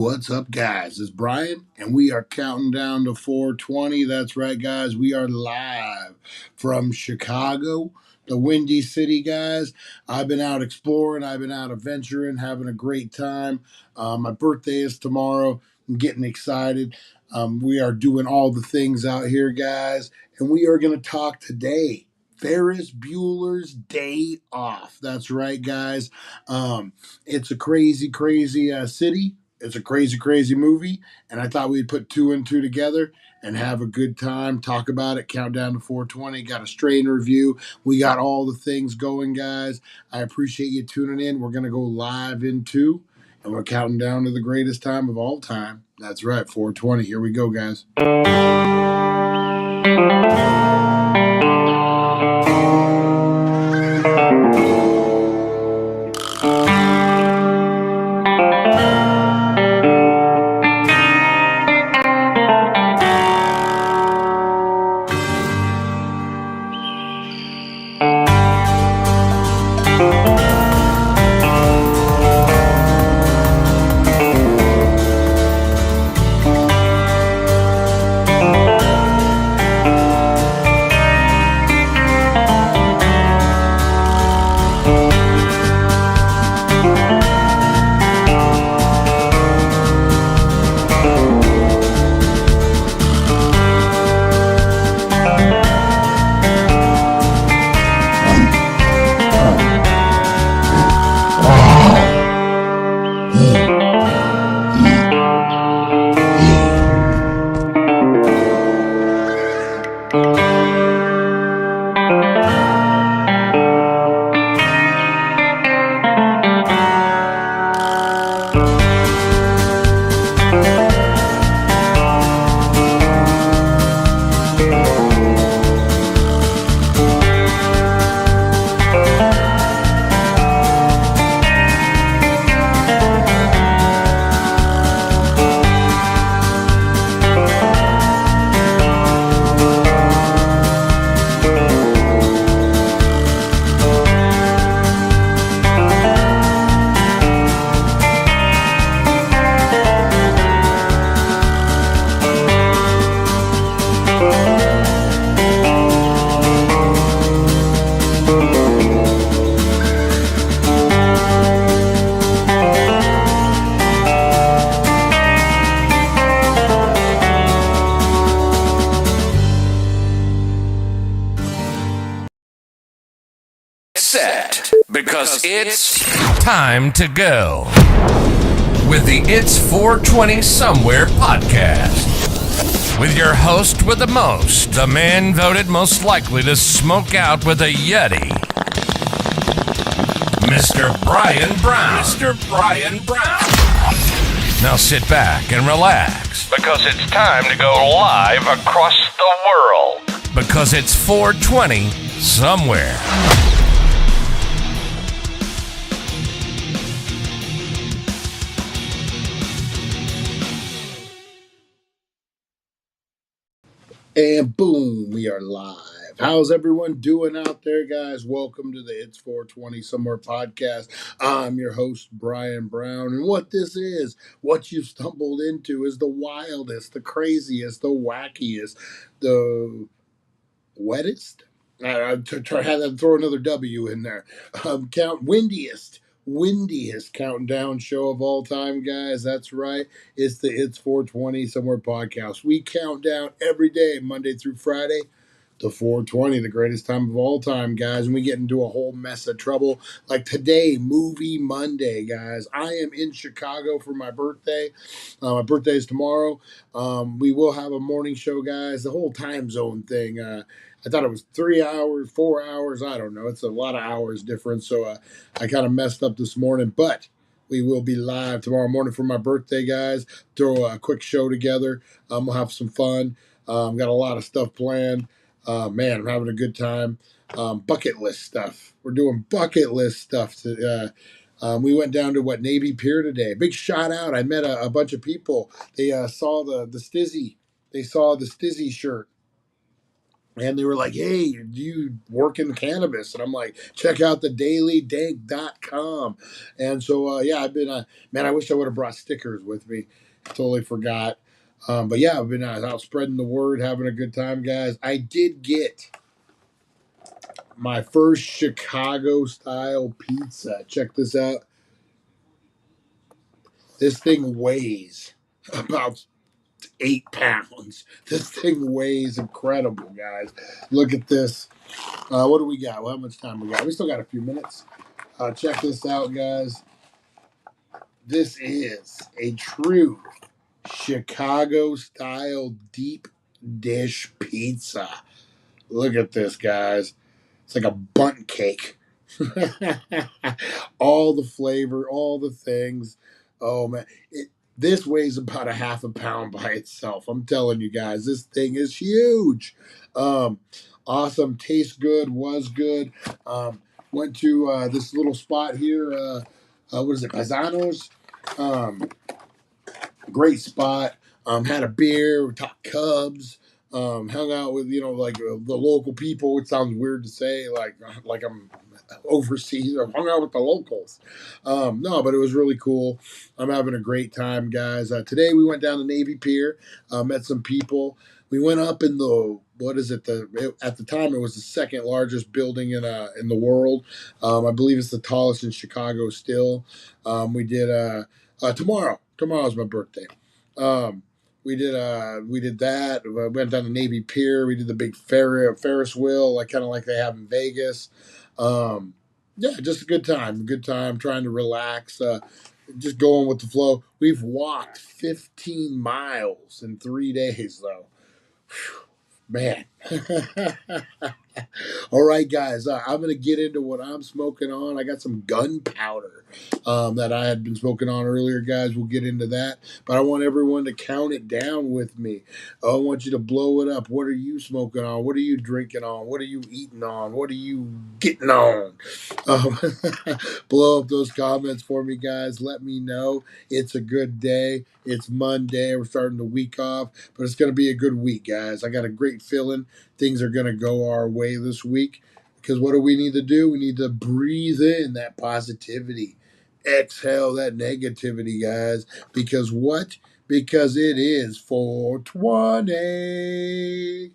What's up, guys? It's Brian, and we are counting down to 420. That's right, guys. We are live from Chicago, the Windy City, guys. I've been out exploring, I've been out adventuring, having a great time. My birthday is tomorrow. I'm getting excited. We are doing all the things out here, guys, and we are going to talk today. Ferris Bueller's Day Off. That's right, guys. It's a crazy city. It's a crazy movie, and I thought we'd put two and two together and have a good time, talk about it, count down to 420. Got a strain review. We got all the things going, guys. I appreciate you tuning in. We're going to go live in two, and we're counting down to the greatest time of all time. That's right, 420. Here we go, guys. Set, because it's time to go with the It's 420 Somewhere podcast. With your host with the most, the man voted most likely to smoke out with a Yeti, Mr. Brian Brown. Mr. Brian Brown. Now sit back and relax, because it's time to go live across the world. Because it's 420 Somewhere. And boom, we are live. How's everyone doing out there, guys? Welcome to the It's 420 Somewhere podcast. I'm your host, Brian Brown. And what this is, what you've stumbled into, is the wildest, the craziest, the wackiest, the wettest. I try to throw another W in there. Windiest countdown show of all time, guys. That's right. It's the It's 420 Somewhere podcast. We count down every day, Monday through Friday, to 420, the greatest time of all time, guys. And we get into a whole mess of trouble. Like today, Movie Monday, guys. I am in Chicago for my birthday. My birthday is tomorrow. We will have a morning show, guys. The whole time zone thing. I thought it was 3 hours, 4 hours. I don't know. It's a lot of hours difference. So I kind of messed up this morning. But we will be live tomorrow morning for my birthday, guys. Throw a quick show together. We'll have some fun. Got a lot of stuff planned. Man, I'm having a good time. Bucket list stuff. We're doing bucket list stuff. We went down to Navy Pier today. Big shout out. I met a bunch of people. They saw the Stizzy. They saw the Stizzy shirt. And they were like, hey, do you work in cannabis? And I'm like, check out the dailydank.com. And so, yeah, I've been, man, I wish I would have brought stickers with me. Totally forgot. But yeah, I've been out spreading the word, having a good time, guys. I did get my first Chicago style pizza. Check this out. This thing weighs about 8 pounds. This thing weighs incredible, guys. Look at this. What do we got? Well, how much time we got? We still got a few minutes. Check this out, guys. This is a true Chicago style deep dish pizza. Look at this, guys. It's like a bundt cake. All the flavor, all the things. Oh man, this weighs about a half a pound by itself. I'm telling you guys, this thing is huge. Um, awesome, tastes good, was good. Went to this little spot here. What is it, Paisanos? Um, Great spot. Had a beer, we talked Cubs. Hung out with like the local people. It sounds weird to say, like I'm overseas. I hung out with the locals. No, but it was really cool. I'm having a great time, guys. Today we went down to Navy Pier, met some people. We went up in the what is it? At the time it was the second largest building in the world. I believe it's the tallest in Chicago still. We did tomorrow. Tomorrow's my birthday. Um, we did that. We went down to Navy Pier. We did the big Ferris wheel, like kind of like they have in Vegas. Yeah, just a good time. A good time trying to relax. Just going with the flow. We've walked 15 miles in 3 days, though. Whew, man. All right, guys, I'm going to get into what I'm smoking on. I got some gunpowder that I had been smoking on earlier, guys. We'll get into that. But I want everyone to count it down with me. I want you to blow it up. What are you smoking on? What are you drinking on? What are you eating on? What are you getting on? Um, blow up those comments for me, guys. Let me know. It's a good day. It's Monday. We're starting the week off, but it's going to be a good week, guys. I got a great feeling things are going to go our way this week because what do we need to do? We need to breathe in that positivity, exhale that negativity, guys. Because what? Because it is 420.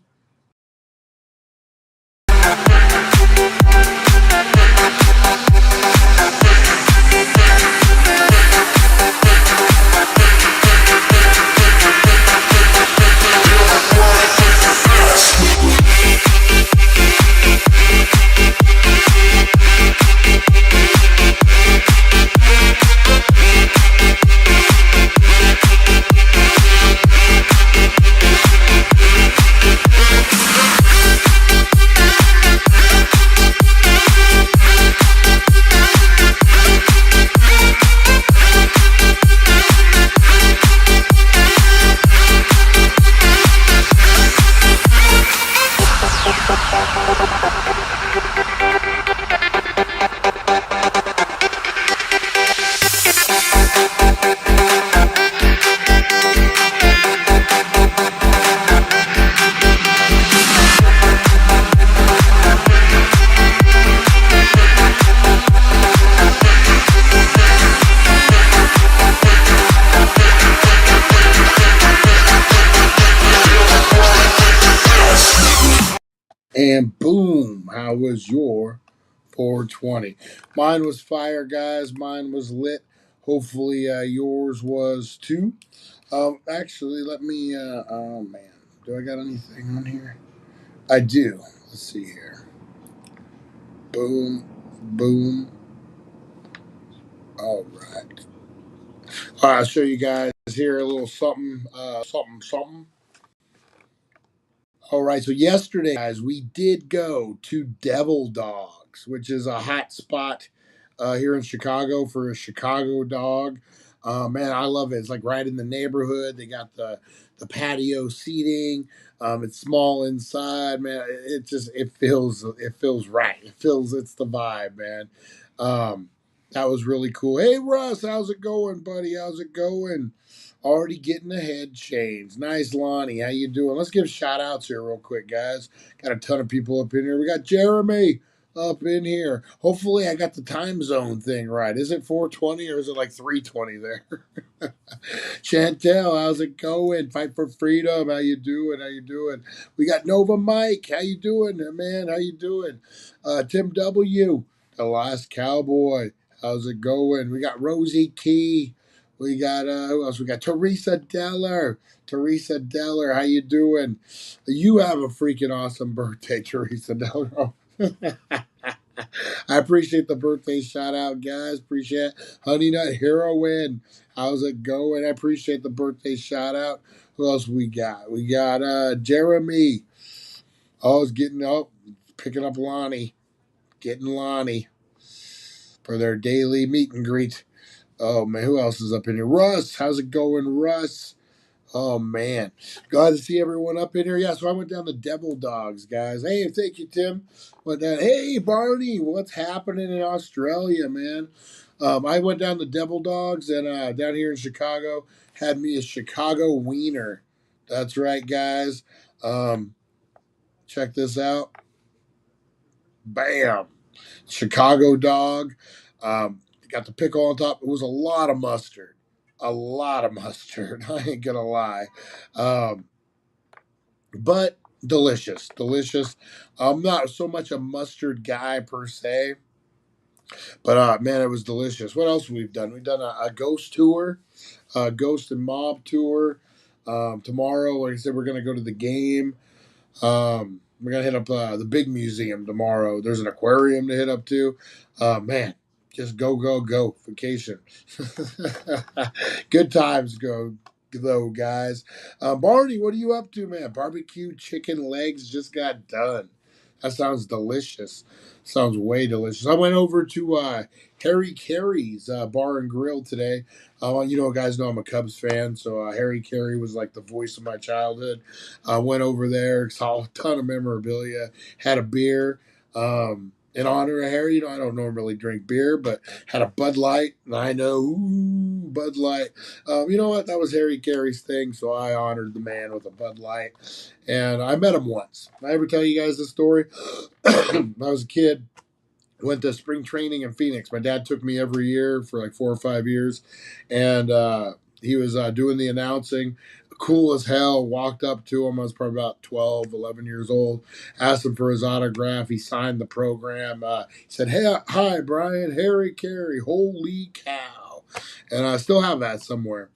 And boom, how was your 420? Mine was fire, guys. Mine was lit. Hopefully, yours was too. Actually, let me. Oh man, do I got anything on here? I do. Let's see here. Boom, boom. All right. All right, I'll show you guys here a little something, something. All right, so yesterday, guys, we did go to Devil Dogs, which is a hot spot here in Chicago for a Chicago dog. Man, I love it. It's like right in the neighborhood. They got the patio seating. It's small inside, man. It feels right. It's the vibe, man. That was really cool. Hey, Russ, how's it going, buddy? How's it going? already getting the head changed. Nice, Lonnie. How you doing? Let's give shout outs here real quick, guys. Got a ton of people up in here. We got Jeremy up in here. Hopefully I got the time zone thing right. Is it 4:20 or is it like 3:20 there? Chantel, how's it going? Fight for freedom. How you doing? How you doing? We got Nova Mike. How you doing, man? How you doing? Tim W, the last cowboy. How's it going? We got Rosie Key. We got who else? We got Teresa Deller. Teresa Deller, how you doing? You have a freaking awesome birthday, Teresa Deller. I appreciate the birthday shout out, guys. Appreciate it. Honey Nut Heroine. How's it going? I appreciate the birthday shout out. Who else we got? We got Jeremy. Oh, it's getting up, picking up Lonnie. Getting Lonnie for their daily meet and greet. Oh man, who else is up in here? Russ, how's it going, Russ? Oh man, glad to see everyone up in here. Yeah, so I went down the Devil Dogs, guys. Hey, thank you, Tim. Went down. Hey, Barney, what's happening in Australia, man? I went down the Devil Dogs and down here in Chicago had me a Chicago wiener. That's right, guys. Check this out. Bam, Chicago dog. Got the pickle on top. It was a lot of mustard. A lot of mustard. I ain't gonna lie. But delicious. Delicious. I'm not so much a mustard guy per se. But man, it was delicious. What else we've done? We've done a ghost tour, a ghost and mob tour. Tomorrow, like I said, we're gonna go to the game. We're gonna hit up the big museum tomorrow. There's an aquarium to hit up too. Man, just go vacation. Good times go though, guys. Barney, what are you up to, man? Barbecue chicken legs just got done. That sounds delicious. Sounds way delicious. I went over to Harry Carey's Bar and Grill today. Guys know I'm a Cubs fan, so Harry Carey was like the voice of my childhood. I went over there, saw a ton of memorabilia, had a beer. In honor of Harry, I don't normally drink beer, but had a Bud Light, and I know, Bud Light. You know what? That was Harry Carey's thing, so I honored the man with a Bud Light. And I met him once. Did I ever tell you guys this story? When I was a kid, went to spring training in Phoenix. My dad took me every year for like 4 or 5 years, and he was doing the announcing. Cool as hell. Walked up to him. I was probably about 12, 11 years old. Asked him for his autograph. He signed the program. He said, "Hey, hi, Brian. Harry Carey. Holy cow!" And I still have that somewhere.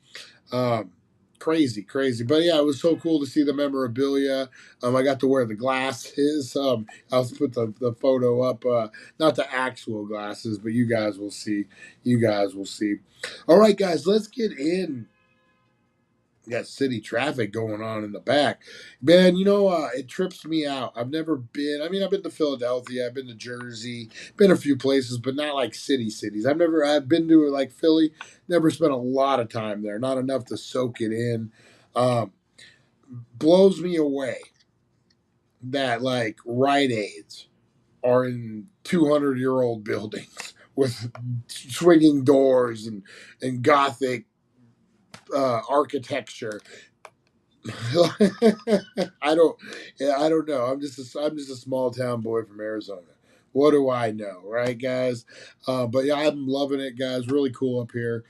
Crazy. But yeah, it was so cool to see the memorabilia. I got to wear the glasses. I'll put the photo up. Not the actual glasses, but you guys will see. All right, guys, let's get in. We got city traffic going on in the back. Man, it trips me out. I've never been. I've been to Philadelphia. I've been to Jersey. Been a few places, but not like cities. I've been to like Philly. Never spent a lot of time there. Not enough to soak it in. Blows me away that like Rite Aids are in 200-year-old buildings with swinging doors and Gothic architecture. I don't know. I'm just a small town boy from Arizona. What do I know, right, guys? But yeah, I'm loving it, guys. Really cool up here.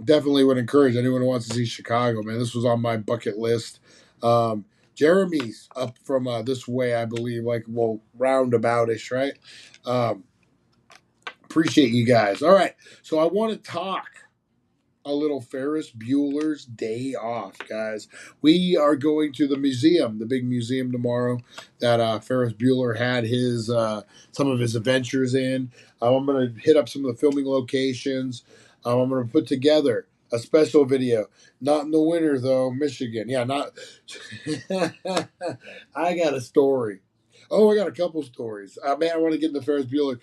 Definitely would encourage anyone who wants to see Chicago, man. This was on my bucket list. Jeremy's up from this way, I believe, roundaboutish, right? Appreciate you guys. All right, so I want to talk a little Ferris Bueller's Day Off, guys. We are going to the museum, the big museum tomorrow that Ferris Bueller had his some of his adventures in. I'm going to hit up some of the filming locations. I'm going to put together a special video. Not in the winter, though, Michigan. Yeah, not. I got a story. Oh, I got a couple stories. Man, I want to get into Ferris Bueller.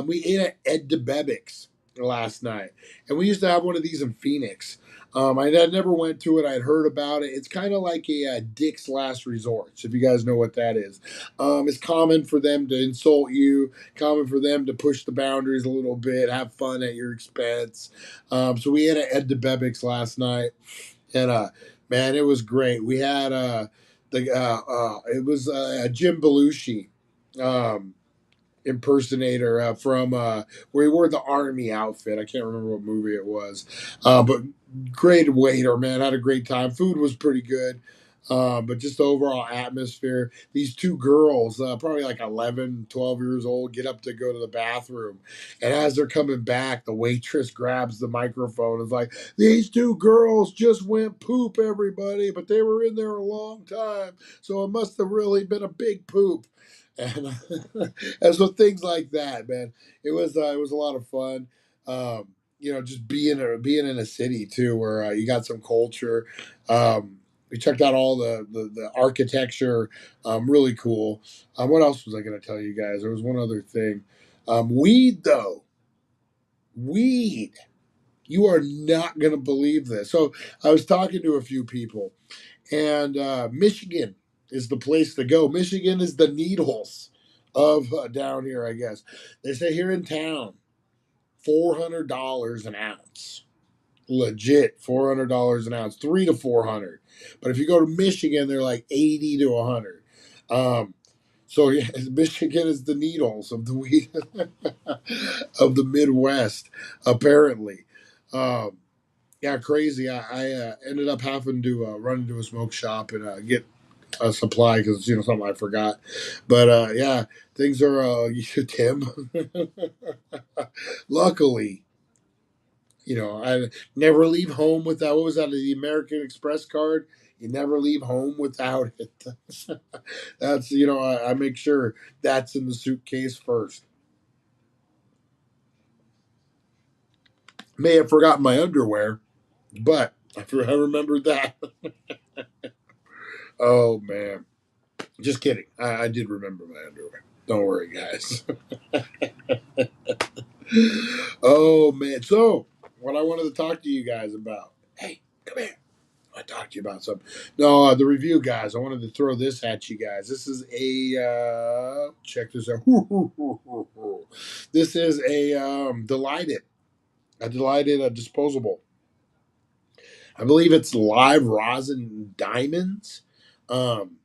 We ate at Ed DeBevick's. last night, and we used to have one of these in Phoenix. I never went to it. I'd heard about it. It's kind of like a Dick's Last Resort. So if you guys know what that is, it's common for them to insult you, common for them to push the boundaries a little bit, have fun at your expense. So we had an Ed DeBevick's last night, and man, it was great. We had it was Jim Belushi. Impersonator from where he wore the army outfit. I can't remember what movie it was, but great waiter, man. Had a great time. Food was pretty good. But just the overall atmosphere. These two girls, probably like 11, 12 years old, get up to go to the bathroom. And as they're coming back, the waitress grabs the microphone and is like, "These two girls just went poop, everybody, but they were in there a long time. So it must have really been a big poop." And, and so things like that, man. It was a lot of fun. Just being in a city too, where you got some culture. We checked out all the architecture. Really cool. What else was I going to tell you guys? There was one other thing. Weed though, weed. You are not going to believe this. So I was talking to a few people, and Michigan is the place to go. Michigan is the needles of down here, I guess. They say here in town, $400 an ounce. Legit, $400 an ounce, 300 to 400. But if you go to Michigan, they're like 80 to 100. So yeah, Michigan is the needles of the weed of the Midwest, apparently. Um, yeah, crazy. I ended up having to run into a smoke shop and get a supply because something I forgot. But yeah, things are Tim. Luckily, I never leave home without. What was that? The American Express card. You never leave home without it. That's I make sure that's in the suitcase first. May have forgotten my underwear, but I remembered that. Oh man. Just kidding. I did remember my underwear. Don't worry, guys. Oh man. So, what I wanted to talk to you guys about. Hey, come here. I want to talk to you about something. No, the review, guys. I wanted to throw this at you guys. This is a check this out. This is a delighted, a disposable. I believe it's live rosin diamonds. Um,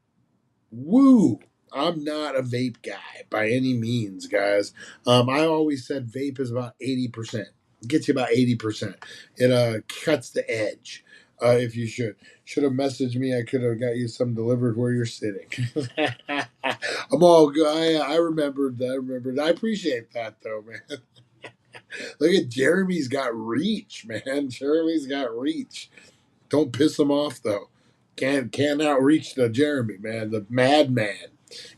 Woo! I'm not a vape guy by any means, guys. I always said vape is about 80%. Gets you about 80%. It cuts the edge. If you should have messaged me, I could have got you some delivered where you're sitting. I'm all good. I remembered. I remembered. I appreciate that though, man. Look at Jeremy's got reach, man. Jeremy's got reach. Don't piss him off though. Can't outreach the Jeremy, man. The madman.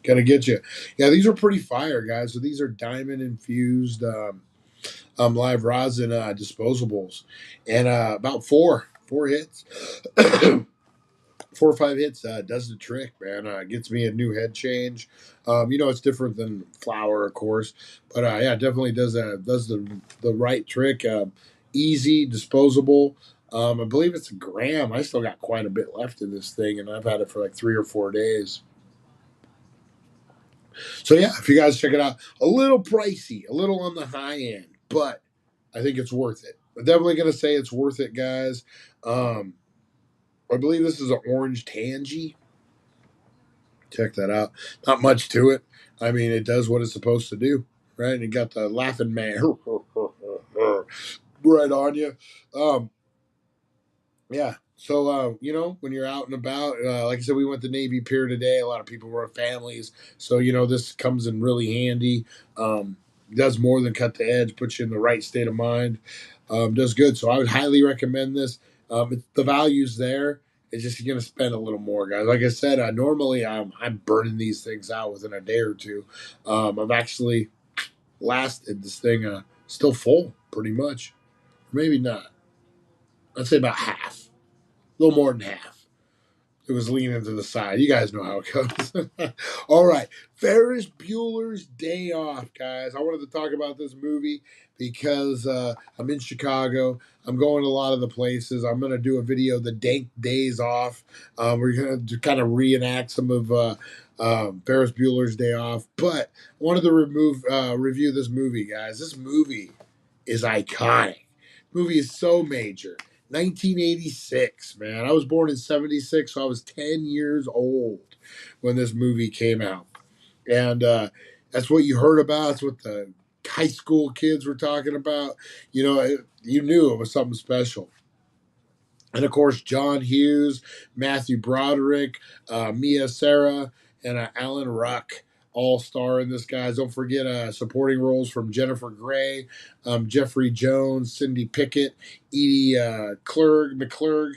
Gonna get you. Yeah, these are pretty fire, guys. So these are diamond infused live rosin disposables. And about four hits. 4 or 5 hits does the trick, man. Gets me a new head change. It's different than flour, of course, but yeah, definitely does the right trick. Easy, disposable. I believe it's a gram. I still got quite a bit left in this thing, and I've had it for like 3 or 4 days. So yeah, if you guys check it out, a little pricey, a little on the high end, but I think it's worth it. I'm definitely gonna say it's worth it, guys. Um, I believe this is an orange tangy. Check that out. Not much to it. I mean, it does what it's supposed to do, right? And you got the laughing man right on you. Um, yeah. So, when you're out and about, like I said, we went to Navy Pier today. A lot of people were families. So, this comes in really handy. Does more than cut the edge, puts you in the right state of mind. Does good. So I would highly recommend this. The value's there. It's just you're gonna spend a little more, guys. Like I said, normally I'm burning these things out within a day or two. I've actually lasted this thing still full, pretty much. Maybe not. I'd say about half, a little more than half. It was leaning to the side. You guys know how it goes. All right. Ferris Bueller's Day Off, guys. I wanted to talk about this movie because I'm in Chicago. I'm going to a lot of the places. I'm going to do a video, The Dank Days Off. We're going to kind of reenact some of Ferris Bueller's Day Off. But I wanted to review this movie, guys. This movie is iconic. Movie is so major. 1986, man. I was born in 76, so I was 10 years old when this movie came out. And that's what you heard about. It's what the high school kids were talking about. You knew it was something special. And of course, John Hughes, Matthew Broderick, Mia Sara, and Alan Ruck all star in this, guys. Don't forget supporting roles from Jennifer Grey, Jeffrey Jones, Cindy Pickett, Edie McClurg,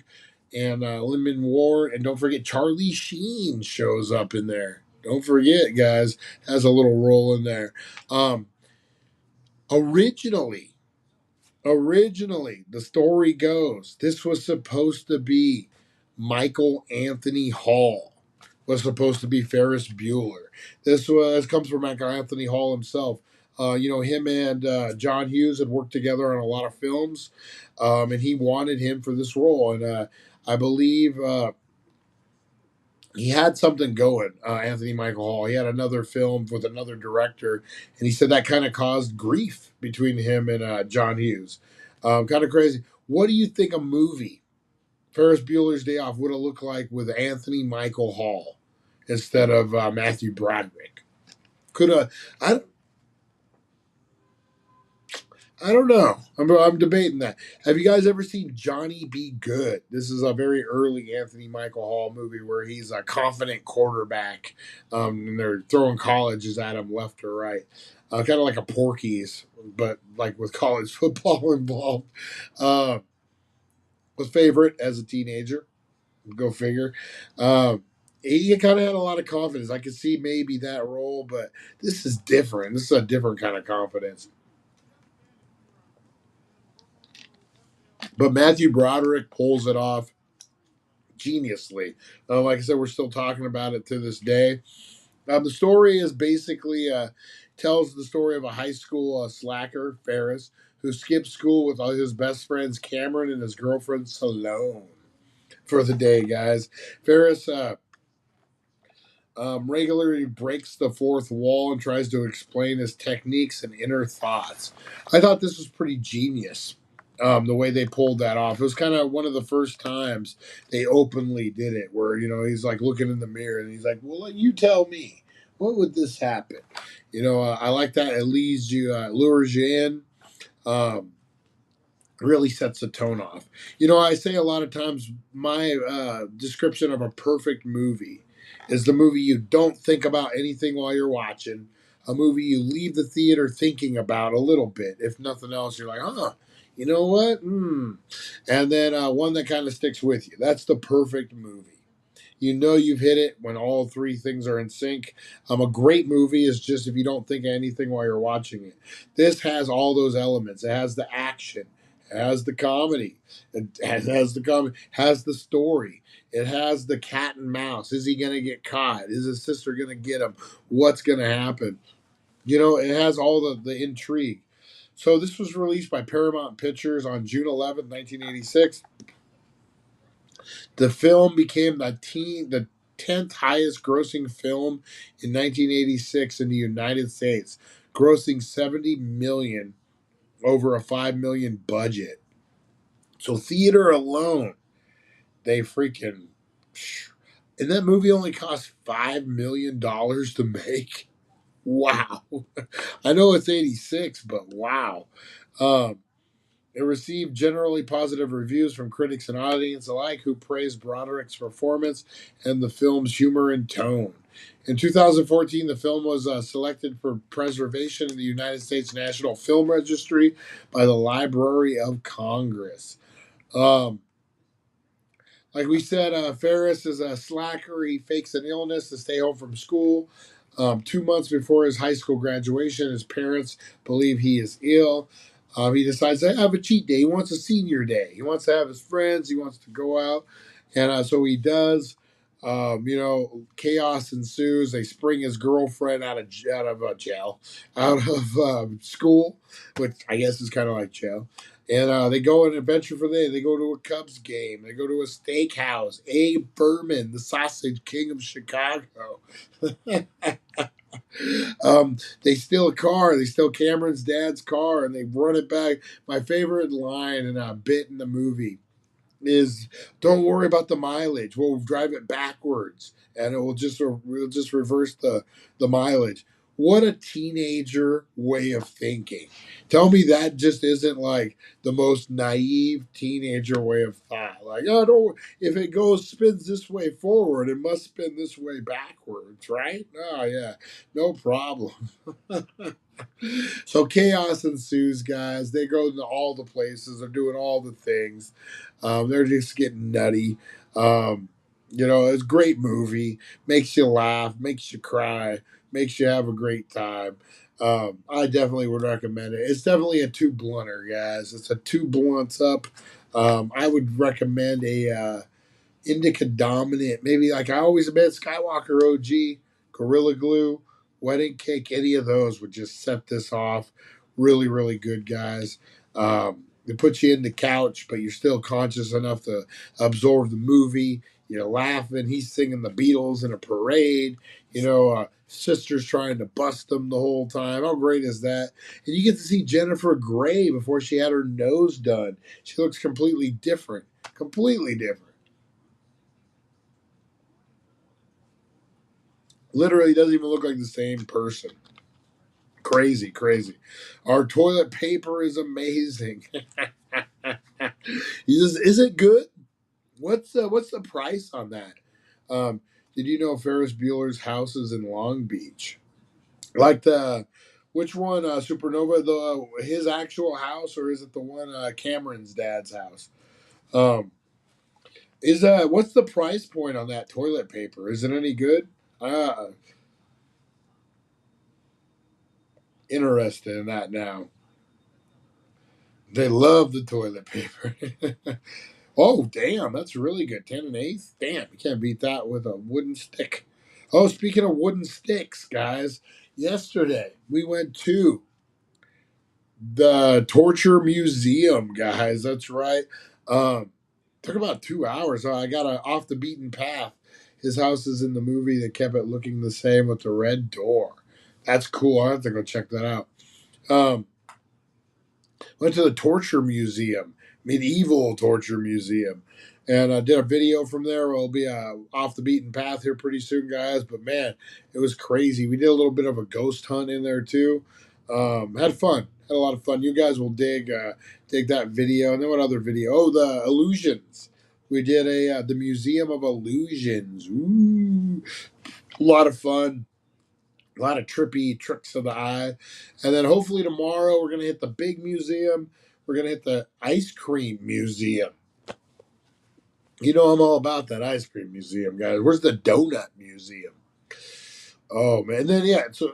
and Lyman Ward. And don't forget, Charlie Sheen shows up in there. Don't forget, guys, has a little role in there. Um, originally, Originally, the story goes this was supposed to be Michael Anthony Hall, was supposed to be Ferris Bueller. This comes from Michael Anthony Hall himself. Him and John Hughes had worked together on a lot of films, and he wanted him for this role. And I believe he had something going, Anthony Michael Hall. He had another film with another director, and he said that kind of caused grief between him and John Hughes. Kind of crazy. What do you think a movie, Ferris Bueller's Day Off, would have looked like with Anthony Michael Hall instead of Matthew Broderick? Could have. I don't know. I'm debating that. Have you guys ever seen Johnny Be Good? This is a very early Anthony Michael Hall movie where he's a confident quarterback, and they're throwing colleges at him left or right, kind of like a Porky's, but like with college football involved. Was favorite as a teenager. Go figure. He kind of had a lot of confidence. I could see maybe that role, but this is different. This is a different kind of confidence. But Matthew Broderick pulls it off geniusly. Like I said, we're still talking about it to this day. The story is basically tells the story of a high school slacker, Ferris, who skips school with all his best friends, Cameron and his girlfriend, Salone, for the day, guys. Ferris regularly breaks the fourth wall and tries to explain his techniques and inner thoughts. I thought this was pretty genius. The way they pulled that off. It was kind of one of the first times they openly did it where, he's like looking in the mirror and he's like, well, you tell me, what would this happen? I like that. It lures you in, really sets the tone off. I say a lot of times my description of a perfect movie is the movie you don't think about anything while you're watching, a movie you leave the theater thinking about a little bit. If nothing else, you're like, you know what? And then one that kind of sticks with you. That's the perfect movie. You've hit it when all three things are in sync. A great movie is just if you don't think of anything while you're watching it. This has all those elements. It has the action. It has the comedy. Has the story. It has the cat and mouse. Is he going to get caught? Is his sister going to get him? What's going to happen? It has all the intrigue. So this was released by Paramount Pictures on June 11th, 1986. The film became the 10th highest grossing film in 1986 in the United States, grossing $70 million over a $5 million budget. So theater alone, they freaking... And that movie only cost $5 million to make. Wow. I know it's 86, but wow. It received generally positive reviews from critics and audience alike, who praised Broderick's performance and the film's humor and tone. In 2014, the film was selected for preservation in the United States National Film Registry by the Library of Congress. Like we said, Ferris is a slacker. He fakes an illness to stay home from school. 2 months before his high school graduation, his parents believe he is ill. He decides to have a cheat day. He wants a senior day. He wants to have his friends. He wants to go out. And so he does. Chaos ensues. They spring his girlfriend jail, out of school, which I guess is kind of like jail. And they go on an adventure for the day. They go to a Cubs game. They go to a steakhouse. Abe Furman, the Sausage King of Chicago. They steal a car. They steal Cameron's dad's car, and they run it back. My favorite line in a bit in the movie is, "Don't worry about the mileage. We'll drive it backwards, and we'll just reverse the mileage." What a teenager way of thinking! Tell me that just isn't like the most naive teenager way of thought. Like, oh, don't, if it spins this way forward, it must spin this way backwards, right? Oh yeah, no problem. So chaos ensues, guys. They go to all the places. They're doing all the things. They're just getting nutty. It's a great movie. Makes you laugh, makes you cry, makes you have a great time. I definitely would recommend it. It's definitely a two blunter, guys. It's a two blunts up. I would recommend a indica dominant, maybe like I always admit, Skywalker OG, Gorilla Glue, Wedding Cake, any of those would just set this off. Really, really good, guys. It puts you in the couch, but you're still conscious enough to absorb the movie. You're laughing. He's singing the Beatles in a parade. Sister's trying to bust them the whole time. How great is that? And you get to see Jennifer Grey before she had her nose done. She looks completely different. Completely different. Literally doesn't even look like the same person. Crazy, crazy. Our toilet paper is amazing. Is it good? What's the price on that? Did you know Ferris Bueller's house is in Long Beach? Like which one? Supernova, his actual house, or is it the one Cameron's dad's house? Um, is what's the price point on that toilet paper? Is it any good? Interested in that now. They love the toilet paper. Oh, damn, that's really good. 10 and 8th? Damn, you can't beat that with a wooden stick. Oh, speaking of wooden sticks, guys, yesterday we went to the Torture Museum, guys. That's right. Took about 2 hours. I got off the beaten path. His house is in the movie that kept it looking the same with the red door. That's cool. I have to go check that out. Um, Went to the Torture Museum, Medieval Torture Museum, and I did a video from there. We'll be off the beaten path here pretty soon, guys. But man, it was crazy. We did a little bit of a ghost hunt in there too. Had fun. Had a lot of fun. You guys will dig that video. And then what other video? Oh, the illusions. We did the Museum of Illusions. Ooh, a lot of fun. A lot of trippy tricks of the eye. And then hopefully tomorrow we're going to hit the big museum. We're going to hit the ice cream museum. You know, I'm all about that ice cream museum, guys. Where's the donut museum? Oh, man. And then, yeah, so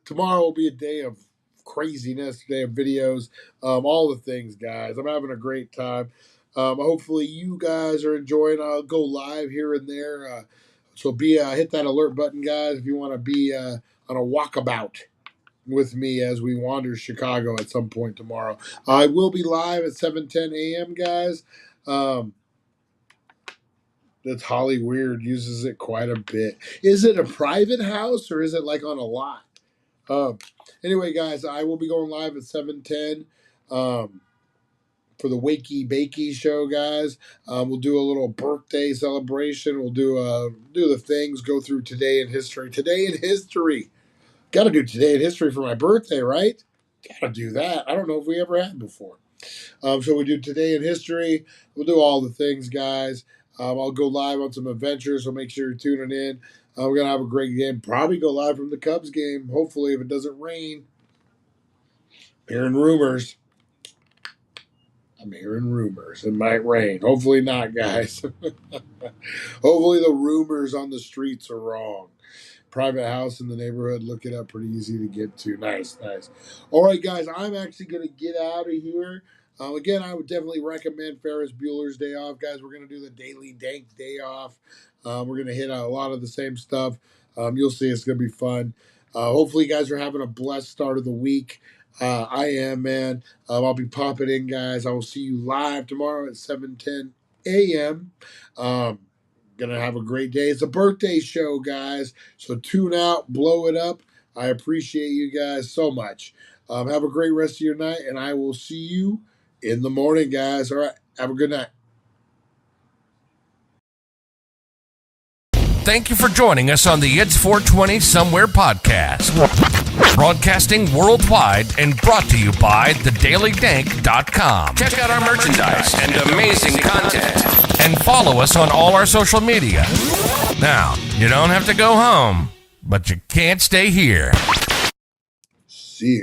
tomorrow will be a day of craziness, day of videos, all the things, guys. I'm having a great time. Hopefully you guys are enjoying. I'll go live here and there. So hit that alert button, guys, if you want to be on a walkabout with me as we wander Chicago at some point tomorrow. I will be live at 7:10 a.m., guys. That's Holly Weird uses it quite a bit. Is it a private house or is it like on a lot? Um, anyway, guys, I will be going live at 7:10 for the Wakey Bakey show, guys. We'll do a little birthday celebration. We'll do the things, go through today in history. Today in history. Got to do today in history for my birthday, right? Got to do that. I don't know if we ever had before. So we do today in history. We'll do all the things, guys. I'll go live on some adventures, so make sure you're tuning in. We're going to have a great game. Probably go live from the Cubs game, hopefully, if it doesn't rain. Hearing rumors. I'm hearing rumors. It might rain. Hopefully not, guys. Hopefully the rumors on the streets are wrong. Private house in the neighborhood. Look it up. Pretty easy to get to. Nice, nice. All right, guys. I'm actually going to get out of here. Again, I would definitely recommend Ferris Bueller's Day Off, guys. We're going to do the Daily Dank Day Off. We're going to hit a lot of the same stuff. You'll see it's going to be fun. Hopefully, you guys are having a blessed start of the week. I am, man. I'll be popping in, guys. I will see you live tomorrow at 7:10 a.m. Gonna have a great day. It's a birthday show, guys. So tune out, blow it up. I appreciate you guys so much. Have a great rest of your night, and I will see you in the morning, guys. All right. Have a good night. Thank you for joining us on the It's 420 Somewhere podcast. Broadcasting worldwide and brought to you by thedailydank.com. Check out our merchandise and amazing content. And follow us on all our social media. Now, you don't have to go home, but you can't stay here. See you.